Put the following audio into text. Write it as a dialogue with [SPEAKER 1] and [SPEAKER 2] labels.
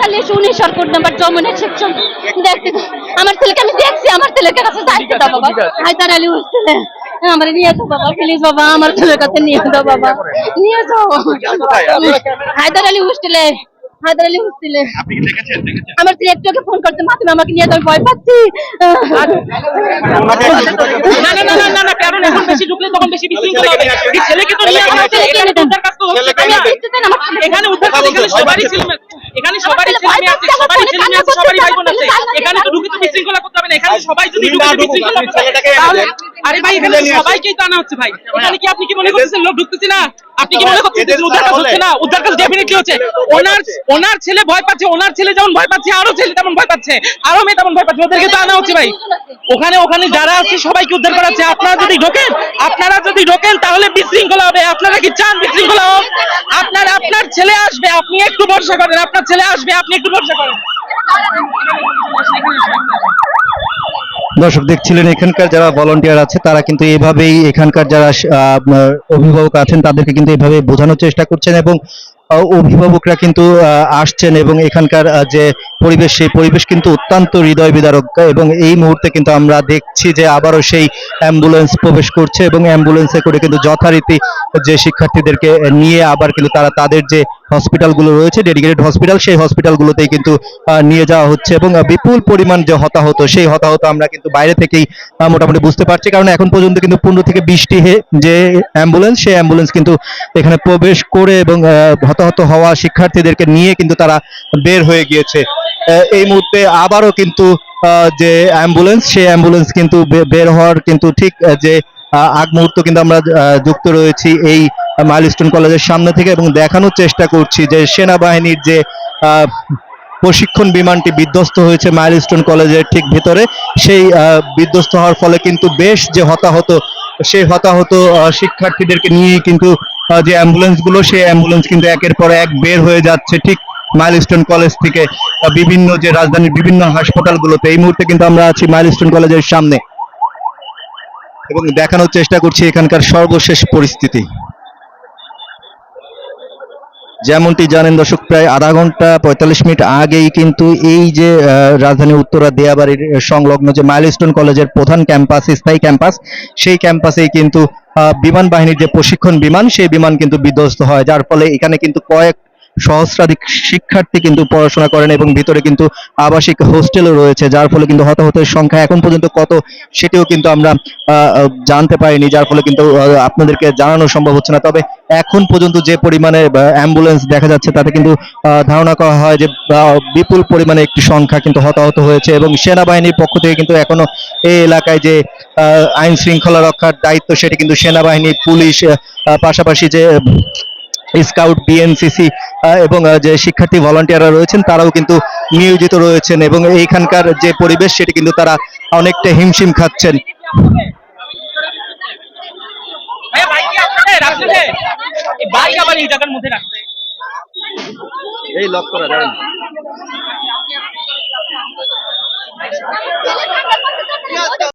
[SPEAKER 1] Police 19 code number Jamuna section দেখতে আমার ছেলেকে আমি দেখছি, আমার ছেলের কাছে যাইতে দাও বাবা। হায়দার আলী হোস্টেলে আমার নিয়ে যাও বাবা, প্লিজ বাবা, আমার ছেলের কাছে নিয়ে যাও বাবা, নিয়ে যাও। হায়দার আলী হোস্টেলে, হায়দার আলী হোস্টেলে আমার ছেলে একটু আগে ফোন করতে, মা তুমি আমাকে নিয়ে যাও, ভয় পাচ্ছি।
[SPEAKER 2] না না না না না, কারণ এখন বেশি ঢুকলে তখন বেশি বিশৃঙ্খলা হবে। এই ছেলেকে তো নিয়ে আমার ছেলেকে এনে উদ্ধার কাজ তো হচ্ছে। এখানে উদ্ধার কাজ, এখানে সবারই ছেলে, এখানে সবারই ছেলে আছে, সবারই ছেলে আছে, সবারই ভাই বোন আছে। এখানে তো ঢুকে তো বিশৃঙ্খলা করতে হবে না। এখানে সবাই যদি ঢুকে বিশৃঙ্খলা করতে তাহলে, আরে ভাই এখানে সবাইকেই তো আনা হচ্ছে ভাই। এখানে কি আপনি কি মনে করতেছেন লোক ঢুকতেছে না? আপনি কি মনে করতেছেন উদ্ধার কাজ হচ্ছে না? উদ্ধার কাজ ডেফিনেটলি হচ্ছে। ওনার ছেলে ভয় পাচ্ছে, ওনার ছেলে যেমন ভয় পাচ্ছে, আরো ছেলে তেমন ভয় পাচ্ছে, আরো মেয়ে তেমন ভয় পাচ্ছে, ওদেরকে তো আনা হচ্ছে ভাই। ওখানে যারা আছে সবাইকে উদ্ধার করা হচ্ছে। আপনারা যদি ঢোকেন তাহলে বিশৃঙ্খলা হবে। আপনারা কি চান বিশৃঙ্খলা হোক? আপনার ছেলে আসবে, আপনি একটু ভরসা করেন, আপনার ছেলে আসবে, আপনি একটু ভরসা করেন।
[SPEAKER 3] দর্শক দেখছিলেন এখানকার যারা ভলান্টিয়ার আছে তারা কিন্তু এভাবেই এখানকার যারা অভিভাবক আছেন তাদেরকে কিন্তু এভাবে বোঝানোর চেষ্টা করছেন এবং অভিভাবকরা কিন্তু আসছেন এবং এখানকার যে পরিবেশ সেই পরিবেশ কিন্তু অত্যন্ত হৃদয় বিদারক এবং এই মুহূর্তে কিন্তু আমরা দেখছি যে আবারও সেই অ্যাম্বুলেন্স প্রবেশ করছে এবং অ্যাম্বুলেন্সে করে কিন্তু যথারীতি যে শিক্ষার্থীদেরকে নিয়ে আবার কিন্তু তারা তাদের যে হসপিটালগুলো রয়েছে ডেডিকেটেড হসপিটাল সেই হসপিটালগুলোতেই কিন্তু নিয়ে যাওয়া হচ্ছে এবং বিপুল পরিমাণ যে হতাহত সেই হতাহত আমরা কিন্তু বাইরে থেকেই মোটামুটি বুঝতে পারছি, কারণ এখন পর্যন্ত কিন্তু 15 থেকে 20টি যে অ্যাম্বুলেন্স সেই অ্যাম্বুলেন্স কিন্তু এখানে প্রবেশ করে এবং হতাহত হওয়া শিক্ষার্থীদেরকে নিয়ে কিন্তু তারা বের হয়ে গিয়েছে। এই মুহূর্তে আবারও কিন্তু যে অ্যাম্বুলেন্স সেই অ্যাম্বুলেন্স কিন্তু বের হওয়ার কিন্তু ঠিক যে আগ মুহূর্ত কিন্তু আমরা যুক্ত রয়েছি এই মাইলস্টোন কলেজের সামনে থেকে এবং দেখানোর চেষ্টা করছি যে সেনাবাহিনীর যে প্রশিক্ষণ বিমানটি বিধ্বস্ত হয়েছে মাইলস্টোন কলেজের ঠিক ভিতরে, সেই বিধ্বস্ত হওয়ার ফলে কিন্তু বেশ যে হতাহত সেই হতাহত শিক্ষার্থীদেরকে নিয়ে কিন্তু যে অ্যাম্বুলেন্সগুলো সেই অ্যাম্বুলেন্স কিন্তু একের পর এক বের হয়ে যাচ্ছে ঠিক মাইলস্টোন কলেজ থেকে বিভিন্ন যে রাজধানীর বিভিন্ন হাসপাতালগুলোতে। এই মুহূর্তে কিন্তু আমরা আছি মাইলস্টোন কলেজের সামনে এবং দেখানোর চেষ্টা করছি এখানকার সর্বশেষ পরিস্থিতি। যেমনটি জানেন দর্শক, প্রায় আধা ঘন্টা 45 মিনিট আগেই কিন্তু এই যে রাজধানী উত্তরা দিয়াবাড়ির সংলগ্ন যে মাইলস্টোন কলেজের প্রধান ক্যাম্পাস, স্থায়ী ক্যাম্পাস, সেই ক্যাম্পাসেই কিন্তু বিমান বাহিনীর যে প্রশিক্ষণ বিমান সেই বিমান কিন্তু বিধ্বস্ত হয়, যার ফলে এখানে কিন্তু কয়েক সহস্রাধিক শিক্ষার্থী কিন্তু পড়াশোনা করেন এবং ভিতরে কিন্তু আবাসিক হোস্টেলও রয়েছে, যার ফলে কিন্তু হতাহতের সংখ্যা এখন পর্যন্ত কত সেটিও কিন্তু আমরা জানতে পারিনি, যার ফলে কিন্তু আপনাদেরকে জানানো সম্ভব হচ্ছে না। তবে এখন পর্যন্ত যে পরিমাণে অ্যাম্বুলেন্স দেখা যাচ্ছে তাতে কিন্তু ধারণা করা হয় যে বিপুল পরিমাণে একটি সংখ্যা কিন্তু হতাহত হয়েছে এবং সেনাবাহিনীর পক্ষ থেকে কিন্তু এখনো এই এলাকায় যে আইন শৃঙ্খলা রক্ষার দায়িত্ব সেটি কিন্তু সেনাবাহিনী, পুলিশ, পাশাপাশি যে স্কাউট, বিএনসিসি এবং যে শিক্ষার্থী ভলান্টিয়াররা রয়েছেন তারাও কিন্তু নিয়োজিত রয়েছেন এবং এইখানকার যে পরিবেশ সেটি কিন্তু তারা অনেকটা হিমশিম খাচ্ছেন।
[SPEAKER 2] এই লক করা যাবে না।